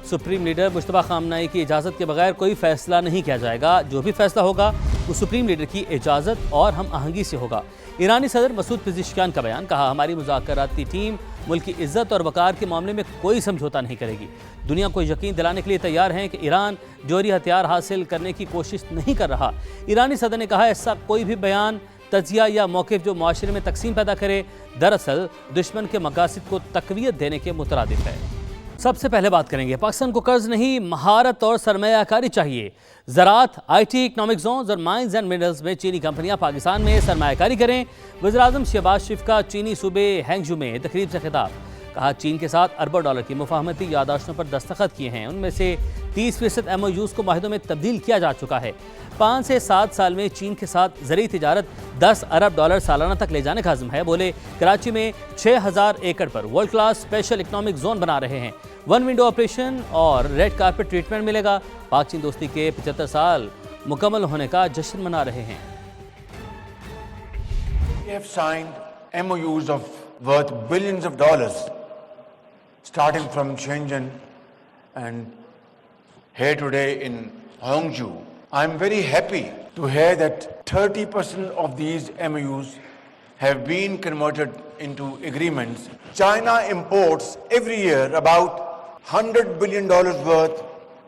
Supreme leader Mushtaba खामनाई की इजाज़त के बगैर कोई फैसला नहीं किया जाएगा। जो भी फैसला होगा वो सुप्रीम लीडर की इजाज़त और हम आहंगी से होगा। ईरानी सदर मसूद पिज़ेश्कियान का बयान। कहा, हमारी मुज़ाकराती टीम मुल्क की इज्जत और वक़ार के मामले में कोई समझौता नहीं करेगी। दुनिया को यकीन दिलाने के लिए तैयार हैं कि ईरान जौहरी हथियार हासिल करने की कोशिश नहीं कर रहा। ईरानी सदर ने कहा, ऐसा कोई भी बयान, तजिया या मौक़िफ़ जो माशरे में तकसीम पैदा करे, दरअसल दुश्मन के मकासद को तक़वियत देने के मुतरादिफ है। सबसे पहले बात करेंगे, पाकिस्तान को कर्ज नहीं, महारत और सरमायाकारी चाहिए। ज़राअत, IT, इकनॉमिक जोन्स और माइंस एंड मिनरल्स में चीनी कंपनियां पाकिस्तान में सरमायाकारी करें। वज़ीर-ए-आज़म शहबाज शरीफ का चीनी सूबे हैंगजू में तकरीब से खिताब। कहा, चीन के साथ अरबों डॉलर की मुफाहमती यादाश्तों पर दस्तखत किए हैं। उनमें से 30% MOUs को माहिदों में तब्दील किया जा चुका है। 5 से 7 साल में चीन के साथ ज़रूरी तिजारत 10 अरब डॉलर सालाना तक ले जाने का आज़म है। बोले, कराची में 6000 एकड़ पर world class special economic zone बना रहे हैं। 1 विंडो ऑपरेशन और रेड कारपेट ट्रीटमेंट मिलेगा। पाक चीन दोस्ती के 75 साल मुकम्मल होने का जश्न मना रहे हैं। We have signed MOUs of worth billions of dollars, starting from Shenzhen and here today in Hangzhou. I'm very happy to hear that 30% of these MOUs have been converted into agreements. China imports every year about $100 billion worth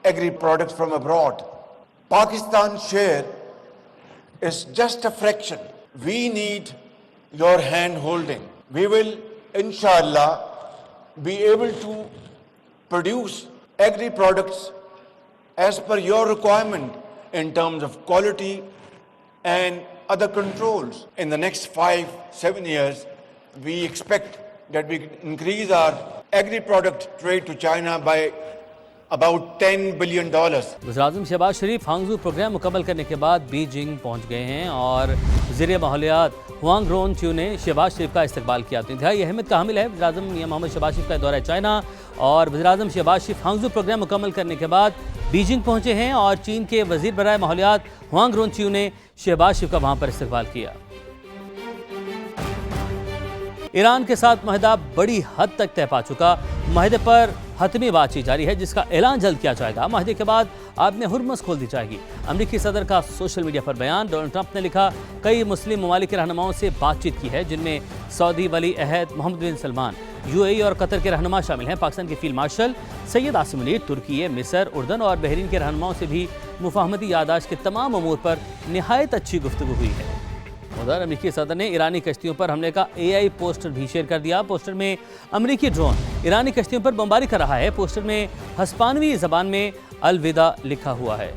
agri products from abroad. Pakistan's share is just a fraction. We need your hand holding. We will, inshallah, be able to produce agri products as per your requirement in terms of quality and other controls. In the next 5-7 years, we expect that we can increase our agri-product trade to China by about $10 billion. वज़ीर-ए-आज़म शहबाज शरीफ हांगजू programme मुकम्मल करने के बाद Beijing पहुंच गए हैं और वज़ीर माहौलियात हुआंग रोनच्यू ने शहबाज शरीफ का इस्तकबाल किया। तो इंतहाई अहमियत का हामिल है वज़ीर-ए-आज़म मियां मोहम्मद शहबाज शरीफ का दौरा चाइना और वज़ीर-ए-आज़म शहबाज शरीफ हांगजू प्रोग्राम मुकम्मल करने के बाद बीजिंग पहुंचे हैं और चीन के वज़ीर बराए माहौलियात हुआंग रोनच्यू ने शहबाज शरीफ का वहाँ पर इस्तकबाल किया। ईरान के साथ माहिदा बड़ी हद तक तय पा चुका। माहिदे पर हतमी बातचीत जारी है जिसका ऐलान जल्द किया जाएगा। माहिदे के बाद आबने हुर्मस खोल दी जाएगी। अमरीकी सदर का सोशल मीडिया पर बयान। डोनाल्ड ट्रंप ने लिखा, कई मुस्लिम ममालिक के रहनुमाओं से बातचीत की है जिनमें सऊदी वली अहद मोहम्मद बिन सलमान, UAE और कतर के रहनुमा शामिल हैं। पाकिस्तान के फील्ड मार्शल सैयद आसिम मुनीर, तुर्की, मिस्र, उर्दन और बहरीन के रहनुमाओं से भी मुफाहमती यादाश्त के तमाम अमूर पर निहायत अच्छी गुफ्तगू हुई है। उधर अमरीकी सदर ने ईरानी कश्तियों पर हमले का AI पोस्टर भी शेयर कर दिया। पोस्टर में अमरीकी ड्रोन ईरानी कश्तियों पर बमबारी कर रहा है। पोस्टर में हस्पानवी ज़बान में अलविदा लिखा हुआ है।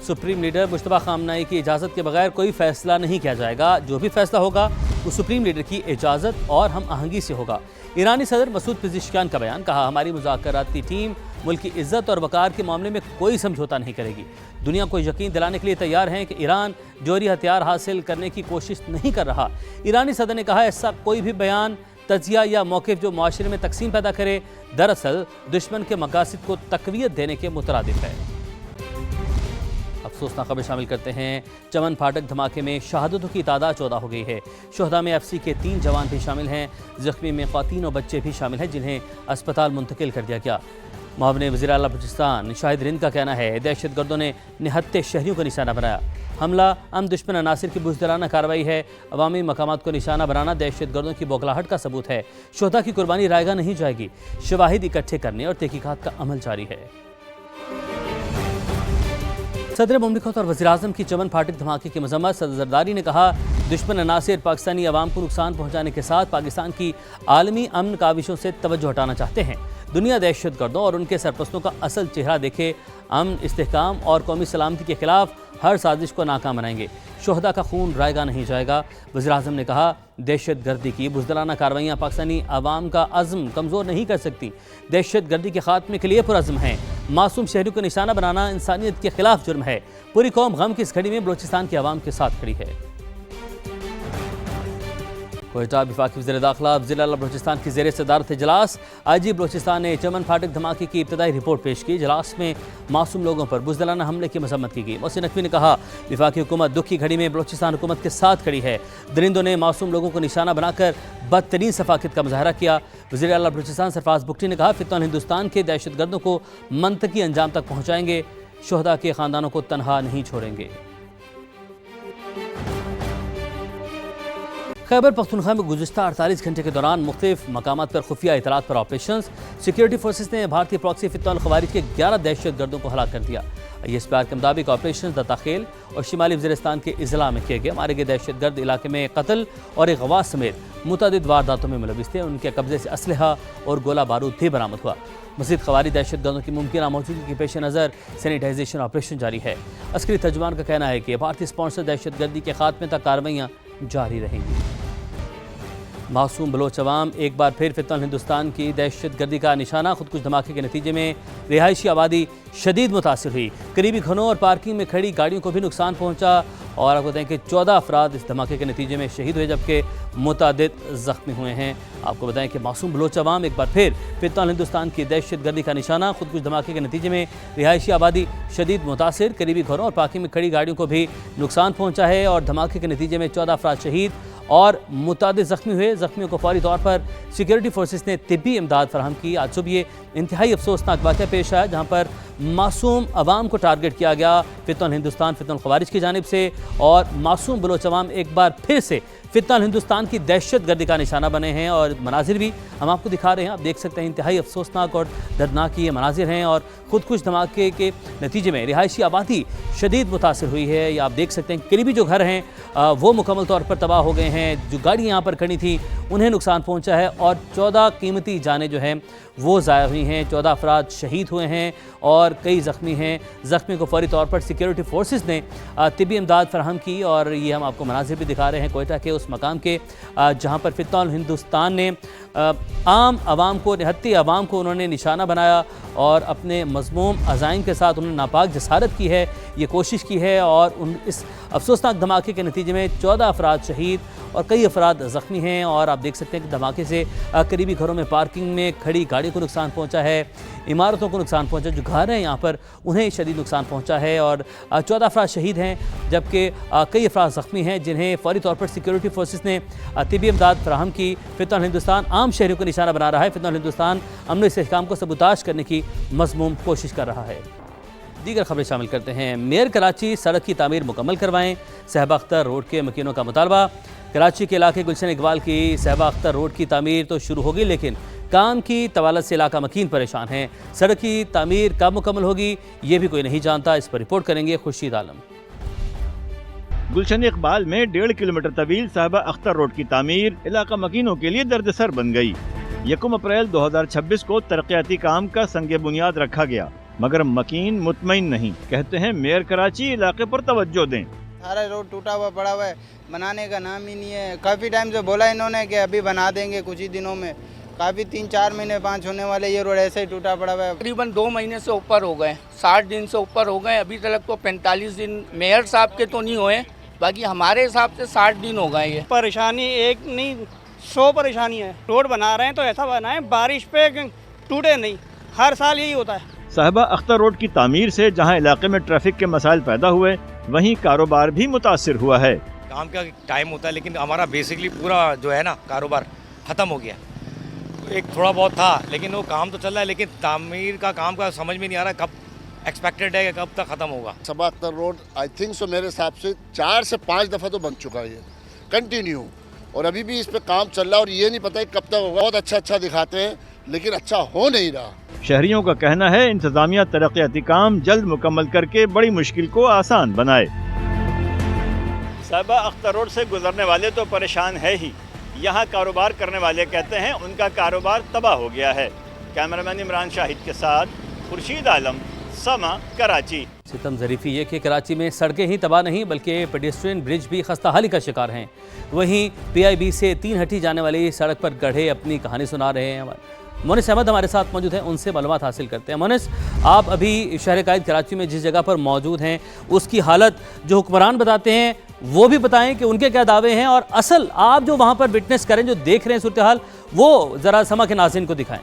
सुप्रीम लीडर मुश्तबा खामनाई की इजाज़त के बगैर कोई फैसला नहीं किया जाएगा। जो भी फैसला होगा वो सुप्रीम लीडर की इजाज़त और हम आहंगी से होगा। ईरानी सदर मसूद पिज़ेश्कियान का बयान। कहा, हमारी मुज़ाकराती टीम मुल्क की इज्जत और वक़ार के मामले में कोई समझौता नहीं करेगी। दुनिया को यकीन दिलाने के लिए तैयार हैं कि ईरान जौहरी हथियार हासिल करने की कोशिश नहीं कर रहा। ईरानी सदर ने कहा, ऐसा कोई भी बयान, तजिया या मौक़िफ़ जो माशरे में तकसीम पैदा करे, दरअसल दुश्मन के मकासद को तक़वियत देने के मुतरादिफ है। अफसोसनाक खबर शामिल करते हैं। चमन फाटक धमाके में शहादतों की तादाद 14 हो गई है। शोहदा में FC के 3 जवान भी शामिल हैं। जख्मी में ख़वातीन और बच्चे भी शामिल हैं जिन्हें अस्पताल मुंतकिल कर दिया गया। मुआविन वज़ीर आला बलूचिस्तान शाहिद रिंद का कहना है, दहशतगर्दों ने निहत्ते शहरियों को निशाना बनाया। हमला अम दुश्मन अनासिर की बुज़दिलाना कार्रवाई है। अवामी मकामात को निशाना बनाना दहशतगर्दों की बौखलाहट का सबूत है। शोहदा की कुर्बानी रायगा नहीं जाएगी। शवाहिद इकट्ठे करने और तहकीकात का अमल जारी है। सदर मुमलिकत और वज़ीर-ए-आज़म की चमन फाटक धमाके की मज़म्मत। सदर ज़रदारी ने कहा, दुश्मन अनासिर पाकिस्तानी अवाम को नुकसान पहुँचाने के साथ पाकिस्तान की आलमी अमन काविशों से तवज्जो हटाना चाहते हैं। दुनिया दहशतगर्दों और उनके सरपरस्तों का असल चेहरा देखे। अमन, इस्तेहकाम और कौमी सलामती के खिलाफ हर साजिश को नाकाम बनाएंगे। शोहदा का खून रायगा नहीं जाएगा। वज़ीर-ए-आज़म ने कहा, दहशतगर्दी की बुज़दिलाना कार्रवाइयाँ पाकिस्तानी अवाम का अज़्म कमज़ोर नहीं कर सकती। दहशतगर्दी के खात्मे के लिए पुरअज़्म हैं। मासूम शहरियों को निशाना बनाना इंसानियत के खिलाफ जुर्म है। पूरी कौम गम की इस घड़ी में बलूचिस्तान के अवाम के साथ खड़ी है। कोयटा विफाकी वज़ीर दाखिला ज़िला बलूचिस्तान की ज़ेर सदारत इजलास। IG बलूचिस्तान ने चमन फाटक धमाके की इब्तदाई रिपोर्ट पेश की। इजलास में मासूम लोगों पर बुज़दिलाना हमले की मजम्मत की गई। मोहसिन नकवी ने कहा विफाकी हुकूमत दुख की घड़ी में बलूचिस्तान हुकूमत के साथ खड़ी है। दरिंदों ने मासूम लोगों को निशाना बनाकर बदतरीन सफाकत का मुजाहरा किया। वज़ीर आला बलूचिस्तान सरफराज बुगटी ने कहा फितौन हिंदुस्तान के दहशतगर्दों को मंतकी अंजाम तक पहुँचाएंगे। शोहदा के ख़ानदानों को तनहा नहीं छोड़ेंगे। खैबर पख्तूनख्वा में गुज़िश्ता 48 घंटे के दौरान मुख्तलिफ मकामात पर खुफिया इतलात पर ऑपरेशन। सिक्योरिटी फोर्सेस ने भारतीय प्रॉक्सी फितौन ख़वारिज के 11 दहशतगर्दों को हलाक कर दिया। ISPR के मुताबिक ऑपरेशन दत्ताखेल और शिमाली वज़ीरिस्तान के इज़ला में किए गए। मारे गए दहशतगर्द इलाके में कत्ल और एक गवाह समेत मुतअद्दिद वारदातों में मुलविस थे। उनके कब्जे से असलहा और गोला बारूद भी बरामद हुआ। मज़ीद ख़वारिज दहशतगर्दों की मुमकिन मौजूदगी के पेश नज़र सैनिटाइजेशन ऑपरेशन जारी है। अस्करी तर्जुमान का कहना है कि भारतीय स्पॉन्सर दहशतगर्दी के खात्मे तक कार्रवाइयाँ जारी रहेंगी। मासूम बलोच अवाम एक बार फिर फितौन हिंदुस्तान की दहशतगर्दी का निशाना। खुदकुश धमाके के नतीजे में रिहायशी आबादी शदीद मुतासिर हुई। करीबी घरों और पार्किंग में खड़ी गाड़ियों को भी नुकसान पहुंचा और आपको बताएं कि 14 अफराद इस धमाके के नतीजे में शहीद हुए जबकि मुतअद्दिद ज़ख्मी हुए हैं। आपको बताएं कि मासूम बलोच अवाम एक बार फिर फितौन हिंदुस्तान की दहशतगर्दी का निशाना। खुदकुश धमाके के नतीजे में रिहायशी आबादी शदीद मुतासिर। करीबी घरों और पार्किंग में खड़ी गाड़ियों को भी नुकसान पहुँचा है और धमाके के नतीजे में 14 अफराद शहीद और मुतअद्दिद ज़ख्मी हुए। ज़ख्मियों को फौरी तौर पर सिक्योरिटी फोर्सेस ने तिब्बी इमदाद फराहम की। आज सुबह ये इंतहाई अफसोसनाक वाक़या पेश आया जहाँ पर मासूम अवाम को टारगेट किया गया फितौन हिंदुस्तान फितौन ख़वारिज की जानिब से और मासूम बलोच अवाम एक बार फिर से फितौन हिंदुस्तान की दहशतगर्दी का निशाना बने हैं। और मनाजिर भी हम आपको दिखा रहे हैं। आप देख सकते हैं इंतहाई अफसोसनाक और दर्दनाक ये मनाजिर हैं और खुदकुश धमाके के नतीजे में रिहायशी आबादी शदीद मुतासिर हुई है। या आप देख सकते हैं करीबी जो घर हैं वो मुकम्मल तौर पर तबाह हो गए हैं। जो गाड़ियाँ यहाँ पर खड़ी थी उन्हें नुकसान पहुँचा है और 14 कीमती जानें जो हैं वो ज़ाया हुई हैं। 14 अफराद शहीद हुए हैं और कई ज़ख्मी हैं। ज़ख्मी को फौरी तौर पर सिक्योरिटी फोर्सेस ने तिब्बी इमदाद फराहम की और ये हम आपको मनाजिर भी दिखा रहे हैं कोयटा के उस मकाम के जहाँ पर फितौन हिंदुस्तान ने आम आवाम को निहत्ती आवाम को उन्होंने निशाना बनाया और अपने मज़मूम अज़ाइम के साथ उन्होंने नापाक जसारत की है, ये कोशिश की है और इस अफसोसनाक धमाके के नतीजे में 14 अफराद शहीद और कई अफराद ज़ख्मी हैं। और आप देख सकते हैं कि धमाके से करीबी घरों में पार्किंग में खड़ी गाड़ियों को नुकसान पहुंचा है, इमारतों को नुकसान पहुंचा, जो घर हैं यहाँ पर उन्हें शदीद नुकसान पहुंचा है और 14 अफराद शहीद हैं जबकि कई अफराद ज़ख्मी हैं जिन्हें फौरी तौर पर सिक्योरिटी फोर्सेस ने तिब्बी इमदाद फराहम की। फितौन हिंदुस्तान आम शहरियों को निशाना बना रहा है। फितौन हिंदुस्तान अमन इस्तेहकाम को सबूताज करने की मज़मूम कोशिश कर रहा है। दीगर खबरें शामिल करते हैं। मेयर कराची सड़क की तामीर मुकम्मल करवाएं, सहबा अख्तर रोड के मकीनों का मुतालबा। कराची के इलाके गुलशन इकबाल की सहबा अख्तर रोड की तामीर तो शुरू होगी लेकिन काम की तवालत से इलाका मकीन परेशान है। सड़क की तामीर कब मुकम्मल होगी ये भी कोई नहीं जानता। इस पर रिपोर्ट करेंगे खुर्शीद आलम। गुलशन इकबाल में 1.5 किलोमीटर तवील सहबा अख्तर रोड की तामीर इलाका मकीनों के लिए दर्दसर बन गई। 1 अप्रैल 2026 को तरक्याती काम का संगे बुनियाद रखा गया मगर मकीन मुतमईन नहीं। कहते हैं मेयर कराची इलाके पर तवज्जो दें। सारा रोड टूटा हुआ पड़ा हुआ है, बनाने का नाम ही नहीं है। काफ़ी टाइम से बोला इन्होंने कि अभी बना देंगे कुछ ही दिनों में। काफ़ी 3-4 महीने 5 होने वाले ये रोड ऐसे ही टूटा पड़ा हुआ है। तकरीबन 2 महीने से ऊपर हो गए, 60 दिन से ऊपर हो गए। अभी तक तो 45 दिन मेयर साहब के तो नहीं हुए, बाकी हमारे हिसाब से 60 दिन हो गए। ये परेशानी एक नहीं 100 परेशानी है। रोड बना रहे हैं तो ऐसा बनाएं बारिश पे टूटे नहीं, हर साल यही होता है। सहबा अख्तर रोड की तामीर से जहां इलाके में ट्रैफिक के मसाइल पैदा हुए वहीं कारोबार भी मुतासिर हुआ है। काम का टाइम होता है लेकिन हमारा बेसिकली पूरा जो है ना कारोबार ख़त्म हो गया। एक थोड़ा बहुत था लेकिन वो काम तो चल रहा है लेकिन तामीर का काम का समझ में नहीं आ रहा कब एक्सपेक्टेड है कि कब तक ख़त्म होगा। Sahba Akhtar road I think so मेरे हिसाब से 4 से 5 दफ़ा तो बन चुका है ये कंटिन्यू और अभी भी इस पर काम चल रहा है और ये नहीं पता कब तक होगा। बहुत अच्छा दिखाते हैं लेकिन अच्छा हो नहीं रहा। शहरियों का कहना है इंतजामिया तरक्याती काम जल्द मुकम्मल करके बड़ी मुश्किल को आसान बनाए। सहबा अख्तर रोड से गुजरने वाले तो परेशान है ही, यहाँ कारोबार करने वाले कहते हैं उनका कारोबार तबाह हो गया है। कैमरामैन इमरान शाहिद के साथ खुर्शीद आलम, समा, कराची। सितम ज़रीफ़ी ये कि कराची में सड़कें ही तबाह नहीं बल्कि पेडेस्ट्रियन ब्रिज भी खस्ता हाली का शिकार हैं। वहीं PIB से 3 हटी जाने वाली सड़क पर गड्ढे अपनी कहानी सुना रहे हैं। मोनिस अहमद हमारे साथ मौजूद हैं, उनसे मालूमात हासिल करते हैं। मोनिस, आप अभी शहर कायद कराची में जिस जगह पर मौजूद हैं उसकी हालत जो हुक्मरान बताते हैं वो भी बताएं कि उनके क्या दावे हैं, और असल आप जो वहां पर विटनेस करें, जो देख रहे हैं सूरत हाल, वो जरा समा के नाज़रीन को दिखाएं।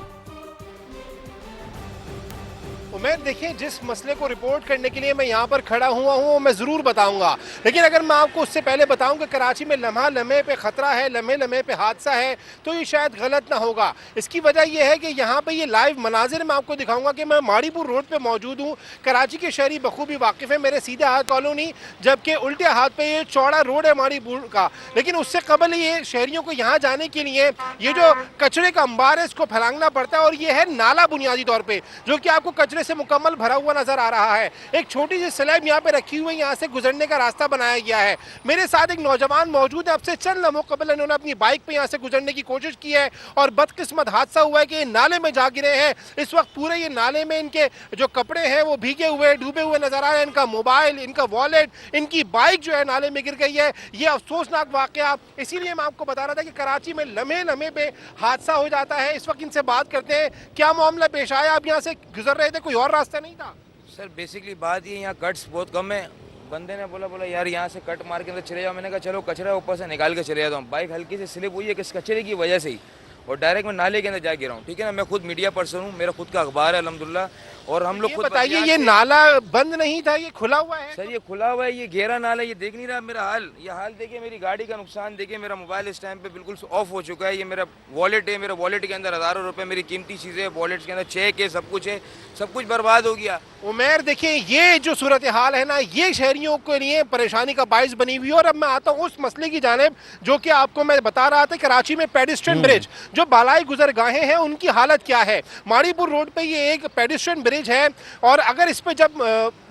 उमैर, देखिए, जिस मसले को रिपोर्ट करने के लिए मैं यहाँ पर खड़ा हुआ हूँ वो मैं ज़रूर बताऊँगा, लेकिन अगर मैं आपको उससे पहले बताऊँ कि कराची में लम्हा लम्हे पे ख़तरा है, लम्हे लम्हे पे हादसा है, तो ये शायद गलत ना होगा। इसकी वजह यह है कि यहाँ पे ये लाइव मनाजिर मैं आपको दिखाऊँगा कि मैं माड़ीपुर रोड पर मौजूद हूँ। कराची के शहरी बखूबी वाकिफ़ है, मेरे सीधे हाथ कॉलोनी, जबकि उल्टे हाथ पर ये चौड़ा रोड है माड़ीपुर का। लेकिन उससे कबल ये शहरियों को यहाँ जाने के लिए ये जो कचरे का अंबार है इसको फैलाना पड़ता है, और ये है नाला बुनियादी तौर पर, जो कि आपको कचरे से मुकम्मल भरा हुआ नजर आ रहा है। एक छोटी सी स्लैब यहाँ पे रखी हुई है, यहाँ से गुजरने का रास्ता बनाया गया है। मेरे साथ एक नौजवान मौजूद है, अब से चंद लम्हों कबल इन्होंने अपनी बाइक पे यहाँ से गुजरने की कोशिश की है, और बदकिस्मत हादसा हुआ है कि नाले में जा गिरे हैं। इस वक्त पूरे ये नाले में इनके जो कपड़े हैं वो भीगे हुए, डूबे हुए नजर आ रहे हैं। इनका मोबाइल, इनका वॉलेट, इनकी बाइक जो है नाले में गिर गई है। ये अफसोसनाक वाकया, इसीलिए मैं आपको बता रहा था कि कराची में लम्हे लम्हे पे हादसा हो जाता है। इस वक्त इनसे बात करते हैं, क्या मामला पेश आया? आप यहाँ से गुजर रहे थे, कोई और रास्ता नहीं था? सर बेसिकली बात ये, यहाँ कट्स बहुत कम है। बंदे ने बोला यार यहाँ से कट मार के अंदर चले जाओ। मैंने कहा चलो कचरा ऊपर से निकाल के चले जाता हूँ। बाइक हल्की से स्लिप हुई है किस कचरे की वजह से ही, और डायरेक्ट मैं नाले के अंदर जा गिरा हूँ। ठीक है ना, मैं खुद मीडिया पर्सन हूँ, मेरा खुद का अखबार है अल्हम्दुलिल्लाह, और हम लोग खुद। बताइए, ये नाला बंद नहीं था, ये खुला हुआ है? सर ये खुला हुआ है, ये गहरा नाला, ये देख नहीं रहा मेरा हाल। ये हाल देखिए, मेरी गाड़ी का नुकसान देखिए, मेरा मोबाइल इस टाइम पे बिल्कुल ऑफ हो चुका है। ये मेरा वॉलेट है, मेरा वॉलेट के अंदर हज़ारों रुपए मेरी कीमती चीज़ें, वॉलेट के अंदर चेक है, सब कुछ है, सब कुछ बर्बाद हो गया। उमैर, देखिए, ये जो सूरत हाल है ना, ये शहरियों के लिए परेशानी का बाइस बनी हुई है। और अब मैं आता हूँ उस मसले की जानिब जो कि आपको मैं बता रहा था। कराची में पेडिस्ट्रियन ब्रिज, जो बालाई गुजरगाहें हैं, उनकी हालत क्या है? माड़ीपुर रोड पे ये एक पेडिस्ट्रियन ब्रिज है, और अगर इस पे जब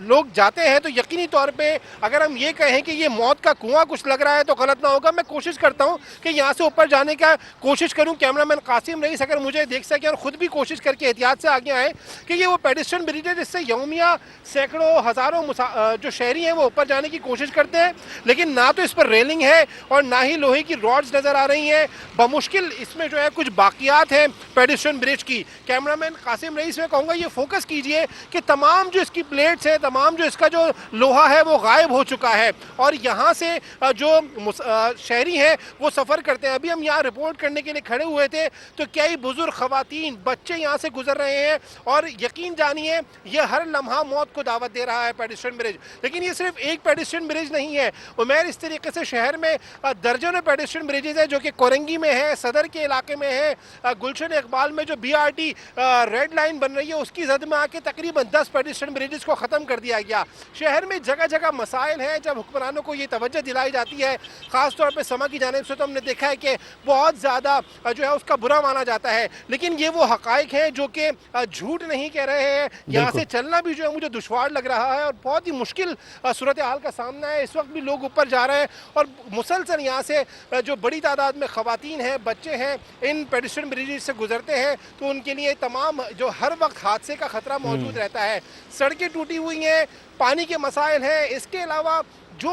लोग जाते हैं तो यकीनी तौर पे अगर हम ये कहें कि ये मौत का कुआं कुछ लग रहा है तो गलत ना होगा। मैं कोशिश करता हूँ कि यहाँ से ऊपर जाने का कोशिश करूँ। कैमरामैन कासिम रईस अगर मुझे देख सके और ख़ुद भी कोशिश करके एहतियात से आगे आए कि ये वो पेडिस्ट्रियन ब्रिज है जिससे यौमिया सैकड़ों हज़ारों जो शहरी हैं वो ऊपर जाने की कोशिश करते हैं, लेकिन ना तो इस पर रेलिंग है और ना ही लोहे की रॉड्स नज़र आ रही हैं। बमुश्किल इसमें जो है कुछ बाकियात हैं पेडिस्ट्रियन ब्रिज की। कैमरामैन कासिम रईस में कहूँगा ये फोकस कीजिए कि तमाम जो इसकी प्लेट्स हैं, तमाम जो इसका जो लोहा है वो गायब हो चुका है, और यहाँ से जो शहरी हैं वो सफ़र करते हैं। अभी हम यहाँ रिपोर्ट करने के लिए खड़े हुए थे तो कई बुजुर्ग ख़वातीन, बच्चे यहाँ से गुजर रहे हैं, और यकीन जानिए ये हर लम्हा मौत को दावत दे रहा है पेडिस्ट्रियन ब्रिज। लेकिन ये सिर्फ एक पेडिस्ट्रियन ब्रिज नहीं है उमैर, इस तरीके से शहर में दर्जनों पेडिस्ट्रियन ब्रिजेज हैं, जो कि कोरंगी में है, सदर के इलाके में है, गुलशन इकबाल में जो BRT रेड लाइन बन रही है उसकी जद में आके तकरीबन 10 पेडिस्ट्रियन ब्रिजेस को ख़त्म कर दिया गया। शहर में जगह जगह मसाइल हैं। जब हुक्मरानों को ये तवज्जो दिलाई जाती है, ख़ास तौर पे समा की जानिब से, तो हमने देखा है कि बहुत ज़्यादा जो है उसका बुरा माना जाता है। लेकिन ये वो हक़ाइक़ हैं जो कि झूठ नहीं कह रहे हैं। यहाँ से चलना भी जो है मुझे दुश्वार लग रहा है, और बहुत ही मुश्किल सूरत हाल का सामना है। इस वक्त भी लोग ऊपर जा रहे हैं, और मुसलसल यहाँ से जो बड़ी तादाद में ख़वातीन हैं, बच्चे हैं, इन पेडिस्ट्रियन ब्रिजेस से गुजरते हैं, तो उनके लिए तमाम जो हर वक्त हादसे का ख़तरा मौजूद रहता है। सड़कें टूटी हुई हैं, पानी के मसाइल हैं, इसके अलावा जो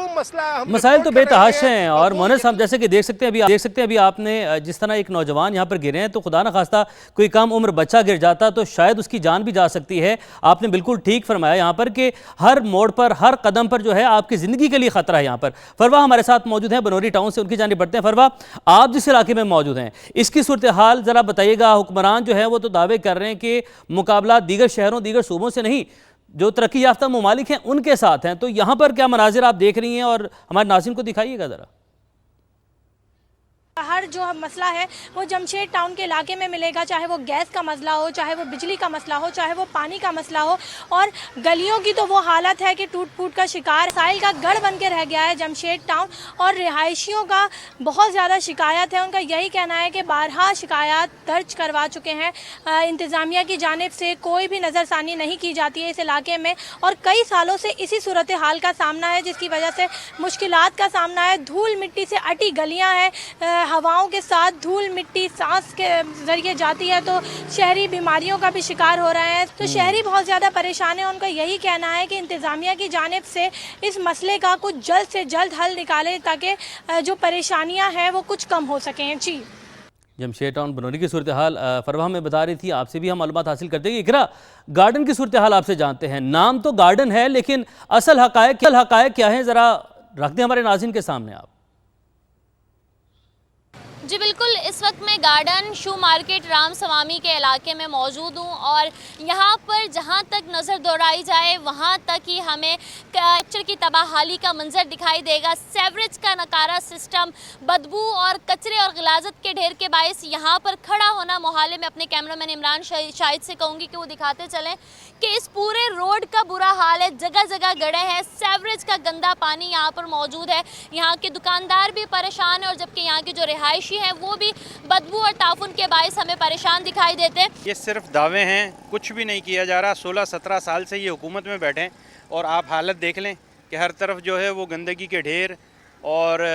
मसाइल तो बेतहाश हैं। और मोहन साहब, जैसे कि देख सकते हैं अभी आपने जिस तरह एक नौजवान यहाँ पर गिरे हैं, तो खुदा न खास्ता कोई कम उम्र बच्चा गिर जाता तो शायद उसकी जान भी जा सकती है। आपने बिल्कुल ठीक फरमाया यहाँ पर कि हर मोड़ पर, हर कदम पर जो है आपकी ज़िंदगी के लिए ख़तरा है। यहाँ पर फरवा हमारे साथ मौजूद हैं, बनोरी टाउन से, उनकी जानिब बढ़ते हैं। फरवा, आप जिस इलाके में मौजूद हैं, इसकी सूरत हाल ज़रा बताइएगा। हुक्मरान जो है वो तो दावे कर रहे हैं कि मुकाबला दीगर शहरों, दीगर सूबों से नहीं, जो तरक्की याफ्ता ममालिक हैं उनके साथ हैं, तो यहाँ पर क्या मनाजिर आप देख रही हैं, और हमारे नाज़रीन को दिखाइएगा ज़रा। हर जो मसला है वो जमशेद टाउन के इलाके में मिलेगा, चाहे वो गैस का मसला हो, चाहे वो बिजली का मसला हो, चाहे वो पानी का मसला हो। और गलियों की तो वो हालत है कि टूट फूट का शिकार, साइल का गढ़ बन के रह गया है जमशेद टाउन। और रिहायशियों का बहुत ज़्यादा शिकायत है। उनका यही कहना है कि बारहा शिकायत दर्ज करवा चुके हैं, इंतज़ामिया की जानिब से कोई भी नज़रसानी नहीं की जाती है इस इलाके में, और कई सालों से इसी सूरत हाल का सामना है, जिसकी वजह से मुश्किलात का सामना है। धूल मिट्टी से अटी गलियाँ हैं, हवाओं के साथ धूल मिट्टी सांस के ज़रिए जाती है, तो शहरी बीमारियों का भी शिकार हो रहे हैं। तो शहरी बहुत ज़्यादा परेशान है। उनका यही कहना है कि इंतज़ामिया की जानिब से इस मसले का कुछ जल्द से जल्द हल निकाले, ताकि जो परेशानियां हैं वो कुछ कम हो सकें। जी, जमशेद टाउन बनोरी की सूरत हाल फरवा में बता रही थी, आपसे भी हम मालूमात हासिल करते हैं। इकरा, गार्डन की सूरत हाल आपसे जानते हैं। नाम तो गार्डन है, लेकिन असल हकायक क्या है, ज़रा रख दें हमारे नाज़रीन के सामने आप। जी बिल्कुल, इस वक्त मैं गार्डन शू मार्केट राम स्वामी के इलाके में मौजूद हूँ और यहाँ पर जहाँ तक नज़र दौड़ाई जाए वहाँ तक ही हमें कचरे की तबाहाली का मंजर दिखाई देगा। सेवरेज का नकारा सिस्टम, बदबू और कचरे और गिलाजत के ढेर के बायस यहाँ पर खड़ा होना मोहाले में अपने कैमरामैन इमरान शाहिद से कहूँगी कि वो दिखाते चलें कि इस पूरे रोड का बुरा हाल है। जगह जगह गड्ढे हैं, सेवरेज का गंदा पानी यहाँ पर मौजूद है। यहाँ के दुकानदार भी परेशान हैं और जबकि यहाँ के जो रिहायशी हैं वो भी बदबू और ताफुन के बायस हमें परेशान दिखाई देते हैं। ये सिर्फ दावे हैं, कुछ भी नहीं किया जा रहा। 16-17 साल से ये हुकूमत में बैठे और आप हालत देख लें कि हर तरफ जो है वो गंदगी के ढेर। और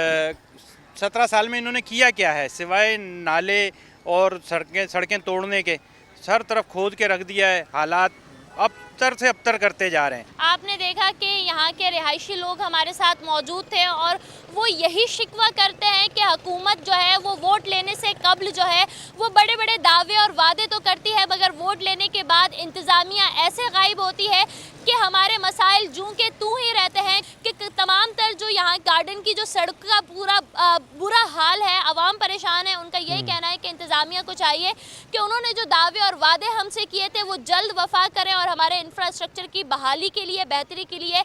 17 साल में इन्होंने किया क्या है सिवाय नाले और सड़कें तोड़ने के? हर तरफ खोद के रख दिया है। हालात अबतर से अबतर करते जा रहे हैं। आपने देखा कि यहाँ के रिहायशी लोग हमारे साथ मौजूद थे और वो यही शिकवा करते हैं कि हुकूमत जो है वो वोट लेने से कब्ल जो है वो बड़े बड़े दावे और वादे तो करती है, मगर वोट लेने के बाद इंतज़ामिया ऐसे गायब होती है कि हमारे मसाइल जूं के तू ही रहते हैं। कि तमाम तर जो यहाँ गार्डन की जो सड़क का पूरा बुरा हाल है, आवाम परेशान है। उनका यही कहना है कि इंतज़ामिया को चाहिए कि उन्होंने जो दावे और वादे हमसे किए थे वो जल्द वफा करें और हमारे इंफ्रास्ट्रक्चर की बहाली के लिए, बेहतरी के लिए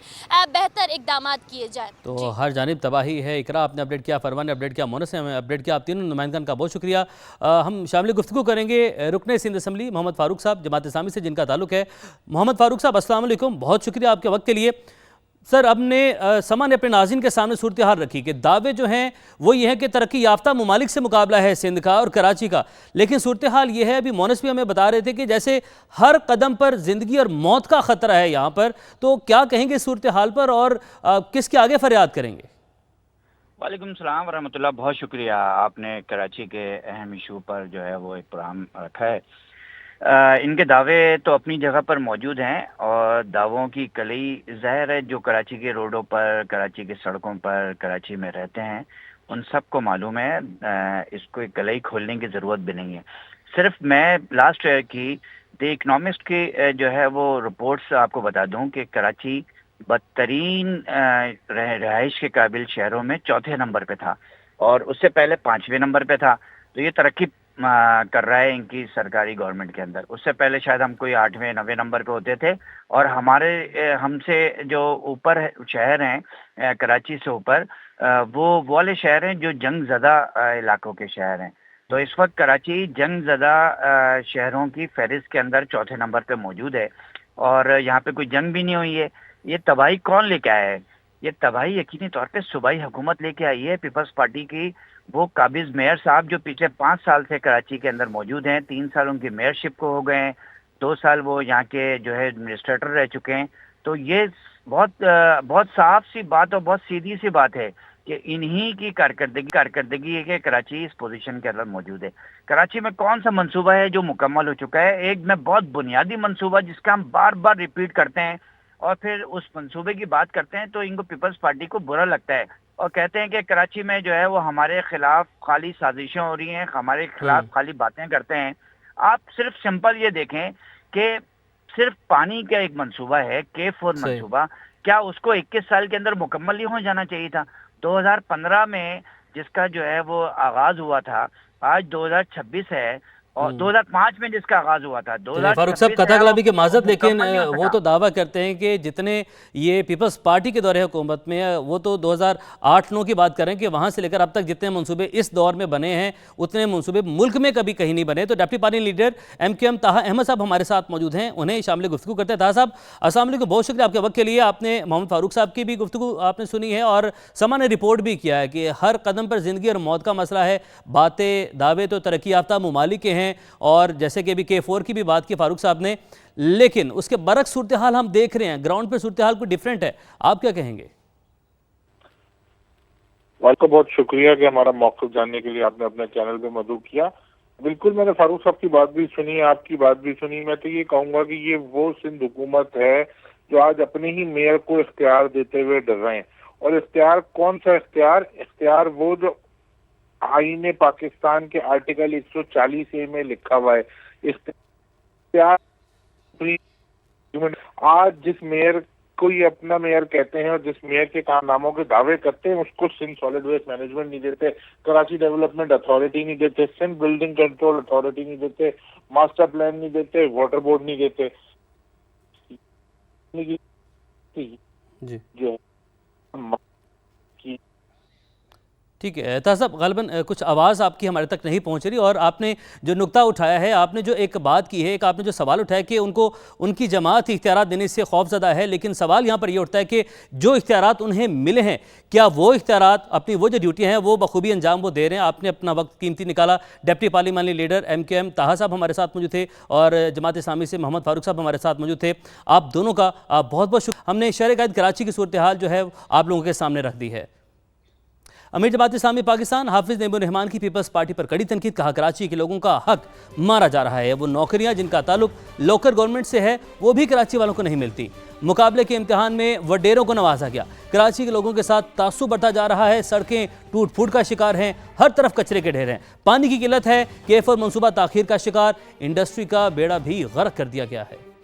बेहतर इकदाम किए जाए। तो हर जानिब तबाही है। इकरा आपने अपडेट किया, फरमान ने अपडेट किया, मोनस ने हमें अपडेट किया। आप तीनों नुमाइंदगान का बहुत शुक्रिया। हम शामिल गुफ्तगू करेंगे रुकने सिंध असम्बली मोहम्मद फारूक साहब जमात इस्लामी से, जिनका ताल्लुक है। मोहम्मद फारूक साहब अस्सलाम वालेकुम, बहुत शुक्रिया आपके वक्त के लिए। सर, अपने समा ने अपने नाज़रीन के सामने सूरत हाल रखी कि दावे जो हैं वो ये है कि तरक्की याफ्ता ममालिक से मुकाबला है सिंध का और कराची का, लेकिन सूरत हाल ये है, अभी मोनस भी हमें बता रहे थे कि जैसे हर कदम पर ज़िंदगी और मौत का ख़तरा है यहाँ पर। तो क्या कहेंगे सूरत हाल पर और किसके आगे फरियाद करेंगे? वालेकुम सलाम वरहमतुल्लाह। बहुत शुक्रिया, आपने कराची के अहम इशू पर जो है वो एक प्रोग्राम रखा है। इनके दावे तो अपनी जगह पर मौजूद हैं और दावों की कलई ज़ाहिर है जो कराची के रोडों पर, कराची के सड़कों पर, कराची में रहते हैं उन सबको मालूम है। इसको एक कलई खोलने की ज़रूरत भी नहीं है। सिर्फ मैं लास्ट ईयर की द इकनॉमिस्ट की जो है वो रिपोर्ट्स आपको बता दूं कि कराची बदतरीन रहाइश के काबिल शहरों में 4थे नंबर पे था और उससे पहले 5वें नंबर पे था। तो ये तरक्की कर रहा है इनकी सरकारी गवर्नमेंट के अंदर। उससे पहले शायद हम कोई 8वें 9वें नंबर पे होते थे और हमसे जो ऊपर शहर हैं कराची से ऊपर, वो वाले शहर हैं जो जंग ज़दा इलाकों के शहर हैं। तो इस वक्त कराची जंग ज़दा शहरों की फहरिस्त के अंदर 4थे नंबर पे मौजूद है और यहाँ पे कोई जंग भी नहीं हुई है। ये तबाही कौन लेके आया है? ये तबाही यकीनी तौर पे सूबाई हुकूमत लेके आई है। पीपल्स पार्टी की वो काबिज मेयर साहब जो पिछले 5 साल से कराची के अंदर मौजूद हैं, 3 साल उनकी मेयरशिप को हो गए हैं, 2 साल वो यहाँ के जो है एडमिनिस्ट्रेटर रह चुके हैं। तो ये बहुत साफ सी बात और बहुत सीधी सी बात है कि इन्हीं की कारकर्दगी है कि कराची इस पोजीशन के अंदर मौजूद है। कराची में कौन सा मंसूबा है जो मुकम्मल हो चुका है? एक में बहुत बुनियादी मंसूबा जिसका हम बार बार रिपीट करते हैं और फिर उस मंसूबे की बात करते हैं तो इनको पीपल्स पार्टी को बुरा लगता है और कहते हैं कि कराची में जो है वो हमारे खिलाफ खाली साजिशें हो रही हैं, हमारे खिलाफ खाली बातें करते हैं। आप सिर्फ सिंपल ये देखें कि सिर्फ पानी का एक मंसूबा है, K4 मंसूबा, क्या उसको 21 साल के अंदर मुकम्मल नहीं हो जाना चाहिए था? 2015 में जिसका जो है वो आगाज हुआ था, आज 2026 है और 2005 में जिसका आगाज हुआ था। फारूक साहब कथा कलामी के माजत, लेकिन वो तो दावा करते हैं कि जितने ये पीपल्स पार्टी के दौरे हुकूमत में है वो तो 2008-9 की बात करें कि वहाँ से लेकर अब तक जितने मंसूबे इस दौर में बने हैं उतने मंसूबे मुल्क में कभी कहीं नहीं बने। तो डिप्टी पार्टी लीडर MQM ताहा अहमद साहब हमारे साथ मौजूद हैं, उन्हें शामिल गुफ्तगू करते हैं। ताहा साहब अस्सलाम वालेकुम, बहुत शुक्रिया आपके वक्त के लिए। आपने मोहम्मद फारूक साहब की भी गुफ्तगू आपने सुनी है और समा ने रिपोर्ट भी किया है कि हर कदम पर जिंदगी और मौत का मसला है। बातें दावे तो तरक्की याफ्ता ममालिक के हैं और जैसे कि अभी K4 की भी बात की फारूक साहब ने, लेकिन उसके बरक्स सूरत हाल हम देख रहे हैं, ग्राउंड पे सूरत हाल कोई डिफरेंट है। आप क्या कहेंगे? आपका बहुत शुक्रिया कि हमारा मौक़िफ़ जानने के लिए आपने अपने चैनल पे मदऊ किया। बिल्कुल, मैंने फारूक साहब की बात भी सुनी, आपकी बात भी सुनी। मैं तो ये कहूँगा कि ये वो सिंध हुकूमत है जो आज अपने ही मेयर को इख्तियार देते हुए डर रहे हैं। और इख्तियार कौन सा इख्तियार वो जो आईने पाकिस्तान के आर्टिकल 140A में लिखा हुआ है। इख्तियार आज जिस मेयर को ये अपना मेयर कहते हैं और जिस मेयर के कारनामों के दावे करते हैं उसको सिंध सॉलिड वेस्ट मैनेजमेंट नहीं देते, कराची डेवलपमेंट अथॉरिटी नहीं देते, सिंध बिल्डिंग कंट्रोल अथॉरिटी नहीं देते, मास्टर प्लान नहीं देते, वाटर बोर्ड नहीं देते। जी जो ठीक है ताज साहब, ग़ालिबन कुछ आवाज़ आपकी हमारे तक नहीं पहुंच रही, और आपने जो नुक्ता उठाया है, आपने जो एक बात की है, एक आपने जो सवाल उठाया कि उनको उनकी जमात इख्तियारात देने से खौफज़दा है, लेकिन सवाल यहाँ पर ये उठता है कि जो इख्तियारात उन्हें मिले हैं, क्या वो इख्तियारात अपनी वो जो ड्यूटियाँ हैं वो बखूबी अंजाम वो दे रहे हैं? आपने अपना वक्त कीमती निकाला। डिप्टी पार्लिमानी लीडर MKM ताहा साहब हमारे साथ मौजूद थे और जमात इस्लामी से मोहम्मद फारूक साहब हमारे साथ मौजूद थे। आप दोनों का बहुत बहुत शुक्रिया। हमने शहर कायद कराची की सूरत हाल जो है आप लोगों के सामने रख दी है। अमीर जमात इस्लामी पाकिस्तान हाफिज नईमुर रहमान की पीपल्स पार्टी पर कड़ी तनकीद, कहा कराची के लोगों का हक मारा जा रहा है। वो नौकरियां जिनका ताल्लुक लोकल गवर्नमेंट से है वो भी कराची वालों को नहीं मिलती। मुकाबले के इम्तिहान में वडेरों को नवाजा गया। कराची के लोगों के साथ तासुब बढ़ता जा रहा है। सड़कें टूट फूट का शिकार हैं, हर तरफ कचरे के ढेर हैं। पानी की किल्लत है, केफ और मनसूबा ताखीर का शिकार। इंडस्ट्री का बेड़ा भी गर्क कर दिया गया है।